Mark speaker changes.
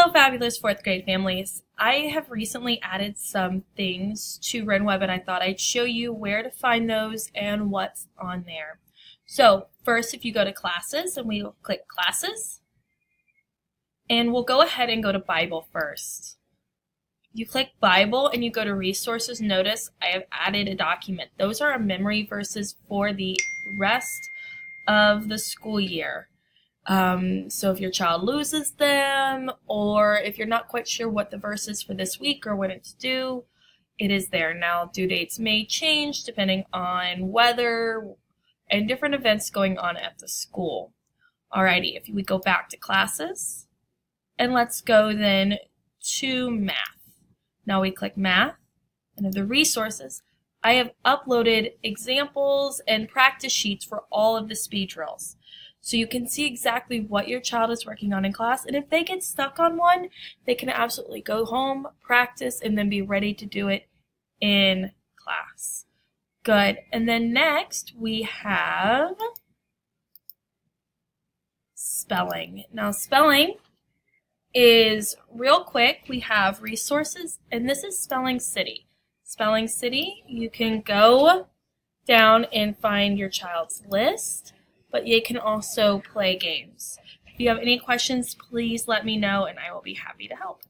Speaker 1: Hello, fabulous fourth grade families. I have recently added some things to Renweb, and I thought I'd show you where to find those and what's on there. So first, if you go to classes, and we'll click classes, and we'll go ahead and go to Bible first. You click Bible and you go to resources. Notice I have added a document. Those are our memory verses for the rest of the school year. So if your child loses them, or if you're not quite sure what the verse is for this week or when it's due, it is there. Now, due dates may change depending on weather and different events going on at the school. Alrighty, if we go back to classes, and let's go then to math. Now we click math, and in the resources, I have uploaded examples and practice sheets for all of the speed drills. So you can see exactly what your child is working on in class, and if they get stuck on one, they can absolutely go home, practice, and then be ready to do it in class. Good. And then next we have spelling. Now spelling is real quick. We have resources, and this is Spelling City. Spelling City, you can go down and find your child's list, but you can also play games. If you have any questions, please let me know and I will be happy to help.